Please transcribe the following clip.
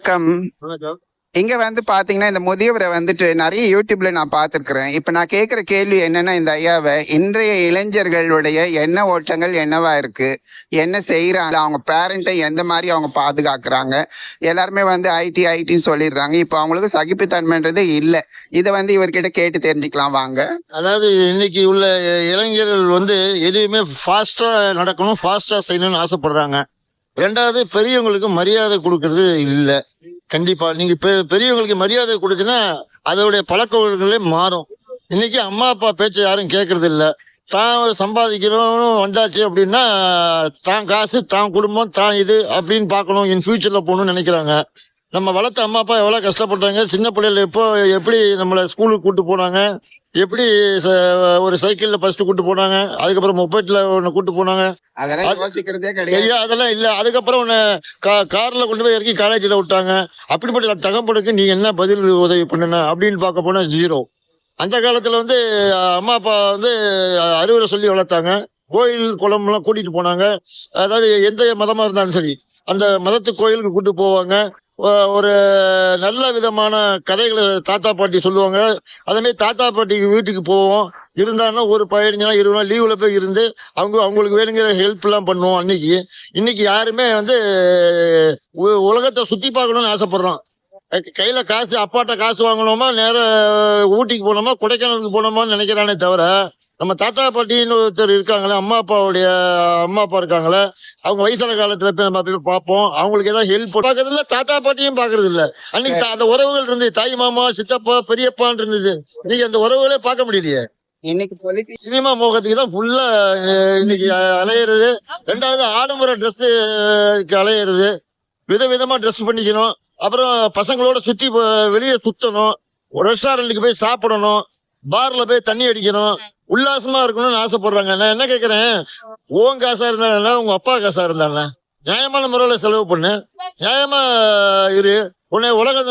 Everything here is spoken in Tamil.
வணக்கம். வணக்கம். இங்க வந்து பாத்தீங்கன்னா, இந்த முதியவரை வந்துட்டு நெறைய YouTubeல நான் பார்த்திருக்கிறேன். இப்ப நான் கேட்கிற கேள்வி என்னன்னா, இந்த ஐயாவ, இன்றைய இளைஞர்களுடைய எண்ண ஓட்டங்கள் என்னவா இருக்கு? என்ன செய்றாங்க? அவங்க பேரண்ட்ட எந்த மாரி அவங்க பாதுகாக்குறாங்க? எல்லாருமே வந்து ஐடின்னு சொல்லிடுறாங்க. இப்ப அவங்களுக்கு சகிப்புத்தன்மைன்றதே இல்ல. இத வந்து இவர்கிட்ட கேட்டு தெரிஞ்சுக்கலாம் வாங்க. அதாவது இன்னைக்கு உள்ள இளைஞர்கள் வந்து எதுவுமே ஃபாஸ்டா நடக்கணும், ஃபாஸ்டா செய்யணும்னு ஆசைப்படுறாங்க. 2வது பெரியவங்களுக்கு மரியாதை குடுக்கறது இல்ல. கண்டிப்பா. நீங்க பெரியவங்களுக்கு மரியாதை குடுத்தீங்கன்னா, அதோடைய பழக்கவழக்கங்களே மாறும். இன்னைக்கு அம்மா, அப்பா பேச்ச யாரும் கேட்கறது இல்ல. தான் சம்பாதிக்கிறோம்னு வந்தாச்சு அப்படின்னா, தான் காசு, தான் குடும்பம், தான் இது அப்படின்னு பார்க்கணும். இன் ஃபியூச்சர்ல போகணும்னு நெனைக்கிறாங்க. நம்ம வளர்த்த அம்மா, அப்பா எவ்வளோ கஷ்டப்பட்டாங்க. சின்ன பிள்ளையில எப்படி நம்மள ஸ்கூலுக்கு கூட்டு போனாங்க. எப்படி ச ஒரு சைக்கிள்ல ஃபர்ஸ்ட்டு கூட்டு போனாங்க. அதுக்கப்புறம் மொபைல்ல ஒண்ணு கூட்டு போனாங்க. அதெல்லாம் அது யோசிக்கிறதே கிடையாது. ஐயா அதெல்லாம் இல்ல. அதுக்கப்புறம் உன்ன கார்ல கொண்டு போய் இறக்கி காலேஜ்ல விட்டாங்க. அப்படிப்பட்ட தகப்பனுக்கு நீ என்ன பதில் உதவி பண்ணுன அப்படின்னு பார்க்க போனா 0. அந்த காலத்துல வந்து அம்மா, அப்பா வந்து அறிவுரை சொல்லி வளர்த்தாங்க. கோயில், குளம்லாம் கூட்டிட்டு போனாங்க. அதாவது எந்த மதமா இருந்தாலும் சரி, அந்த மதத்து கோயிலுக்கு கூட்டு போவாங்க. ஒரு நல்ல விதமான கதைகள தாத்தா, பாட்டி சொல்லுவாங்க. அதே மாரி தாத்தா, பாட்டிக்கு வீட்டுக்கு போவோம். இருந்தாங்கன்னா ஒரு 15 நாள், 20 நாள் லீவுல போய் இருந்து, அவங்களுக்கு வேணுங்கிற ஹெல்ப்லாம் பண்ணுவோம் அன்னைக்கு. இன்னைக்கு யாருமே வந்து உலகத்த சுத்தி பார்க்கணும்னு ஆசைப்படுறோம். கையில காசு அப்பாட்ட காசு வாங்கணுமா, நேரா ஊட்டிக்கு போனோமா, கொடைக்கானலுக்கு போனோமான்னு நினைக்கிறானே தவிர, நம்ம தாத்தா பாட்டின்னு ஒருத்தர் இருக்காங்களே, அம்மா அப்பா இருக்காங்களே, அவங்க வயசான காலத்துல போய் நம்ம போய் பார்ப்போம். அவங்களுக்கு ஏதாவது ஹெல்ப் பார்க்கறது இல்ல, தாத்தா பாட்டியும் பார்க்கறது இல்ல. அன்னைக்கு அந்த உறவுகள் இருந்தது. தாய் மாமா, சித்தப்பா, பெரியப்பான்னு இருந்தது. இன்னைக்கு அந்த உறவுகளே பார்க்க முடியலையே. இன்னைக்கு சினிமா மோகத்துக்கு தான் ஃபுல்லா இன்னைக்கு அலையிறது. 2வது ஆடம்பர ட்ரெஸ்ஸுக்கு அலையிறது. விதவிதமா ட்ரெஸ் பண்ணிக்கணும். அப்புறம் பசங்களோட சுத்தி வெளிய சுத்தணும். ஒரு ரெஸ்டாரண்ட்டுக்கு போய் சாப்பிடணும். பார்ல போய் தண்ணி அடிக்கணும். உல்லாசமா இருக்கணும்னு ஆசைப்படுறாங்க. நான் என்ன கேட்கிறேன், உன் காசா இருந்தா என்ன, உங்க அப்பா காசா இருந்தா என்ன? நியாயமான முறையில செலவு பண்ணு. நியாயமா இரு. உன்னை உலகம்